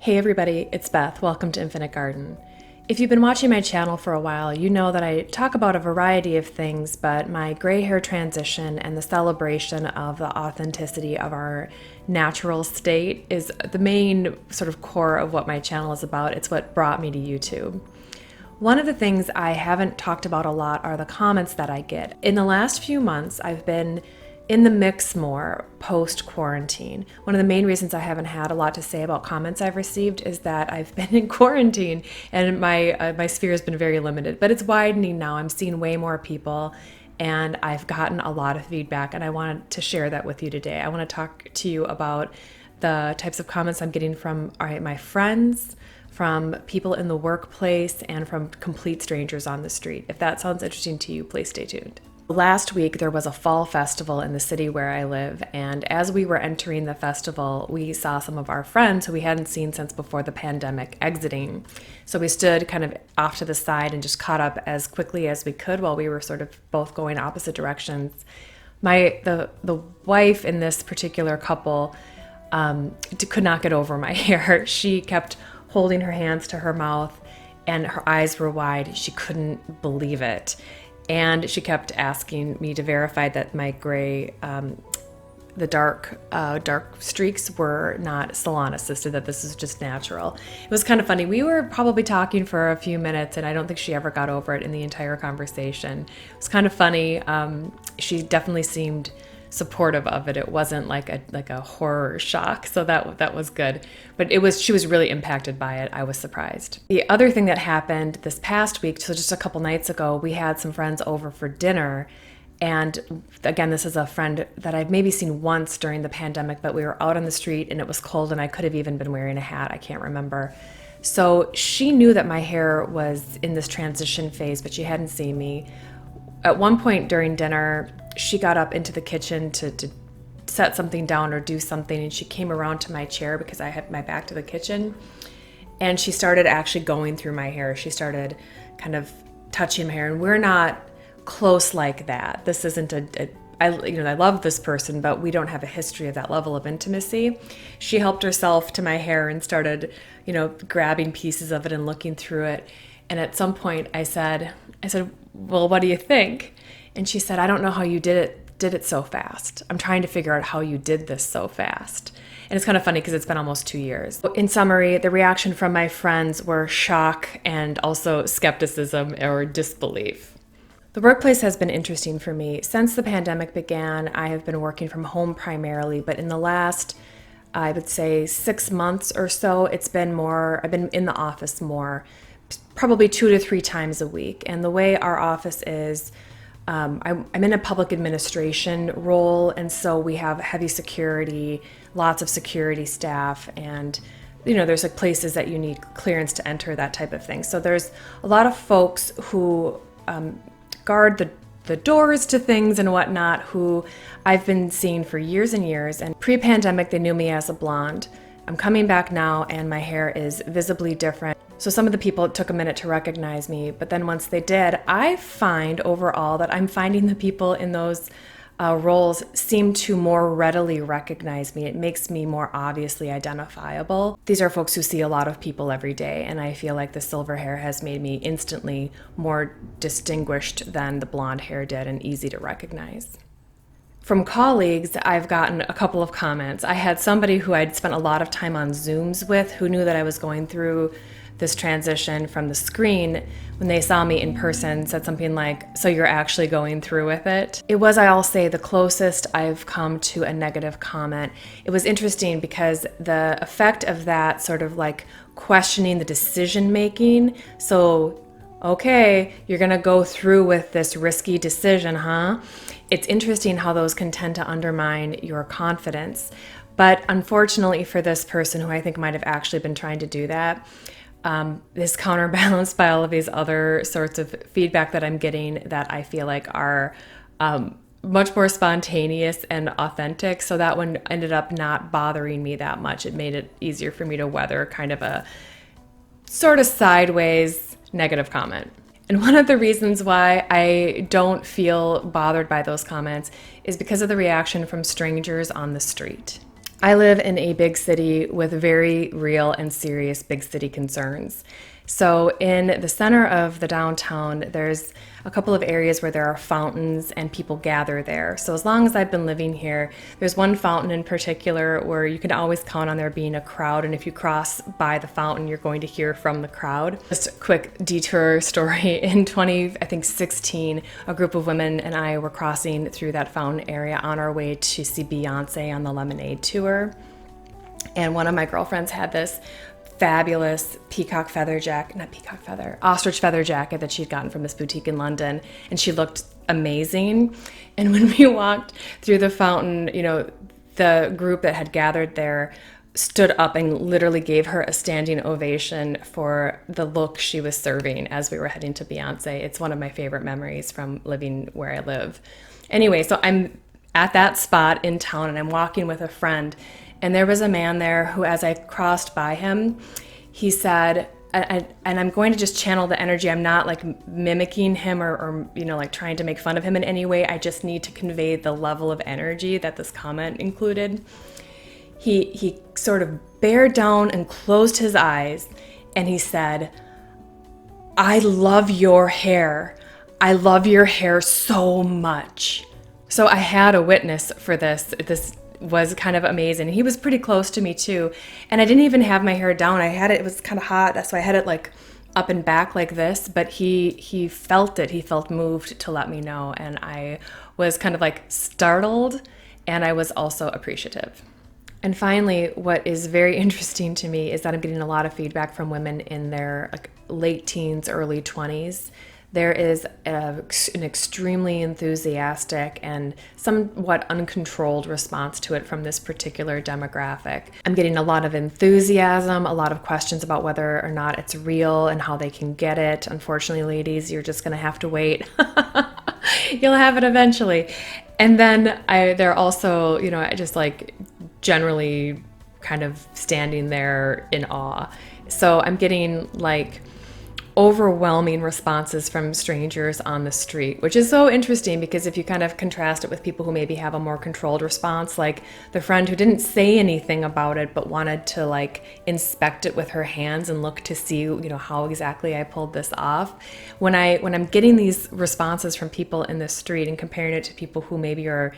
Hey everybody, it's Beth. Welcome to Infinite Garden. If you've been watching my channel for a while, you know that I talk about a variety of things, but my gray hair transition and the celebration of the authenticity of our natural state is the main sort of core of what my channel is about. It's what brought me to YouTube. One of the things I haven't talked about a lot are the comments that I get. In the last few months, I've been in the mix more post-quarantine. One of the main reasons I haven't had a lot to say about comments I've received is that I've been in quarantine and my sphere has been very limited, but it's widening now. I'm seeing way more people and I've gotten a lot of feedback and I wanted to share that with you today. I want to talk to you about the types of comments I'm getting from my friends, from people in the workplace, and from complete strangers on the street. If that sounds interesting to you, please stay tuned. Last week, there was a fall festival in the city where I live, and as we were entering the festival, we saw some of our friends who we hadn't seen since before the pandemic exiting. So we stood kind of off to the side and just caught up as quickly as we could while we were sort of both going opposite directions. The wife in this particular couple could not get over my hair. She kept holding her hands to her mouth, and her eyes were wide. She couldn't believe it. And she kept asking me to verify that my gray, the dark streaks were not salon assisted, that this is just natural. It was kind of funny. We were probably talking for a few minutes and I don't think she ever got over it in the entire conversation. It was kind of funny. She definitely seemed supportive of it. It wasn't like a horror shock, so that was good. But she was really impacted by it. I was surprised. The other thing that happened this past week, so just a couple nights ago, we had some friends over for dinner. And again, this is a friend that I've maybe seen once during the pandemic, but we were out on the street and it was cold and I could have even been wearing a hat. I can't remember. So she knew that my hair was in this transition phase, but she hadn't seen me. At one point during dinner, she got up into the kitchen to set something down or do something, and she came around to my chair because I had my back to the kitchen, and she started actually going through my hair. She kind of touching my hair, and we're not close like that. This isn't I love this person, but we don't have a history of that level of intimacy. She helped herself to my hair and started, grabbing pieces of it and looking through it. And at some point I said, well, what do you think? And she said, I don't know how you did it so fast. I'm trying to figure out how you did this so fast. And it's kind of funny because it's been almost 2 years. In summary, the reaction from my friends were shock and also skepticism or disbelief. The workplace has been interesting for me. Since the pandemic began, I have been working from home primarily, but in the last, I would say 6 months or so, I've been in the office more, probably 2 to 3 times a week. And the way our office is, I'm in a public administration role, and so we have heavy security, lots of security staff, and there's like places that you need clearance to enter, that type of thing. So there's a lot of folks who guard the doors to things and whatnot, who I've been seeing for years and years. And pre-pandemic, they knew me as a blonde. I'm coming back now, and my hair is visibly different. So some of the people, it took a minute to recognize me, but then once they did, I find overall that I'm finding the people in those roles seem to more readily recognize me. It makes me more obviously identifiable. These are folks who see a lot of people every day, and I feel like the silver hair has made me instantly more distinguished than the blonde hair did and easy to recognize. From colleagues, I've gotten a couple of comments. I had somebody who I'd spent a lot of time on Zooms with who knew that I was going through this transition from the screen. When they saw me in person, said something like, so you're actually going through with it? It was, I'll say, the closest I've come to a negative comment. It was interesting because the effect of that sort of like questioning the decision making. So, okay, you're gonna go through with this risky decision, huh? It's interesting how those can tend to undermine your confidence. But unfortunately for this person, who I think might have actually been trying to do that, is counterbalanced by all of these other sorts of feedback that I'm getting that I feel like are much more spontaneous and authentic. So that one ended up not bothering me that much. It made it easier for me to weather kind of a sort of sideways negative comment. And one of the reasons why I don't feel bothered by those comments is because of the reaction from strangers on the street. I live in a big city with very real and serious big city concerns. So, in the center of the downtown, there's a couple of areas where there are fountains and people gather there. So, as long as I've been living here, there's one fountain in particular where you can always count on there being a crowd. And if you cross by the fountain, you're going to hear from the crowd. Just a quick detour story. In 2016, a group of women and I were crossing through that fountain area on our way to see Beyonce on the Lemonade tour. And one of my girlfriends had this fabulous ostrich feather jacket that she'd gotten from this boutique in London, and she looked amazing. And when we walked through the fountain, the group that had gathered there stood up and literally gave her a standing ovation for the look she was serving as we were heading to Beyonce. It's one of my favorite memories from living where I live. Anyway, so I'm at that spot in town and I'm walking with a friend. And there was a man there who, as I crossed by him, he said, and I'm going to just channel the energy. I'm not like mimicking him or like trying to make fun of him in any way. I just need to convey the level of energy that this comment included. He sort of bared down and closed his eyes and he said, "I love your hair. I love your hair so much." So I had a witness for this. This was kind of amazing. He was pretty close to me too. And I didn't even have my hair down. It was kind of hot. So I had it like up and back like this, but he felt it. He felt moved to let me know. And I was kind of like startled, and I was also appreciative. And finally, what is very interesting to me is that I'm getting a lot of feedback from women in their late teens, early 20s. There is an extremely enthusiastic and somewhat uncontrolled response to it from this particular demographic. I'm getting a lot of enthusiasm, a lot of questions about whether or not it's real and how they can get it. Unfortunately, ladies, you're just going to have to wait. You'll have it eventually. And then they're also, just like generally kind of standing there in awe. So I'm getting like overwhelming responses from strangers on the street, which is so interesting because if you kind of contrast it with people who maybe have a more controlled response, like the friend who didn't say anything about it but wanted to like inspect it with her hands and look to see how exactly I pulled this off. When I'm getting these responses from people in the street and comparing it to people who maybe are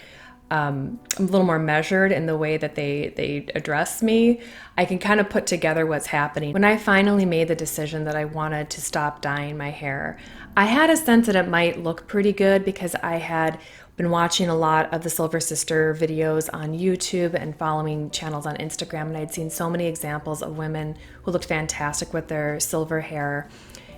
a little more measured in the way that they address me, I can kind of put together what's happening. When I finally made the decision that I wanted to stop dyeing my hair, I had a sense that it might look pretty good because I had been watching a lot of the Silver Sister videos on YouTube and following channels on Instagram, and I'd seen so many examples of women who looked fantastic with their silver hair.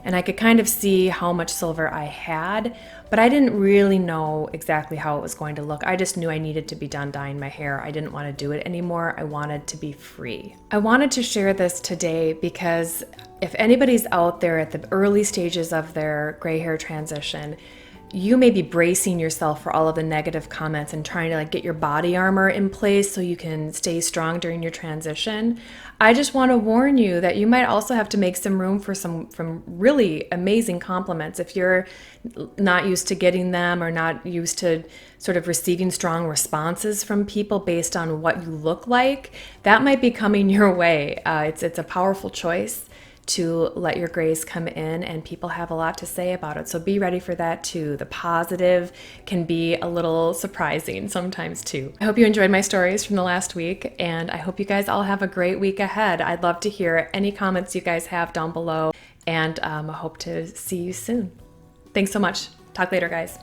And I could kind of see how much silver I had, but I didn't really know exactly how it was going to look. I just knew I needed to be done dyeing my hair. I didn't want to do it anymore. I wanted to be free. I wanted to share this today because if anybody's out there at the early stages of their gray hair transition, you may be bracing yourself for all of the negative comments and trying to get your body armor in place so you can stay strong during your transition. I just want to warn you that you might also have to make some room for from really amazing compliments. If you're not used to getting them or not used to sort of receiving strong responses from people based on what you look like, that might be coming your way. It's a powerful choice to let your grays come in, and people have a lot to say about it. So be ready for that too. The positive can be a little surprising sometimes too. I hope you enjoyed my stories from the last week, and I hope you guys all have a great week ahead. I'd love to hear any comments you guys have down below, and I hope to see you soon. Thanks so much. Talk later, guys.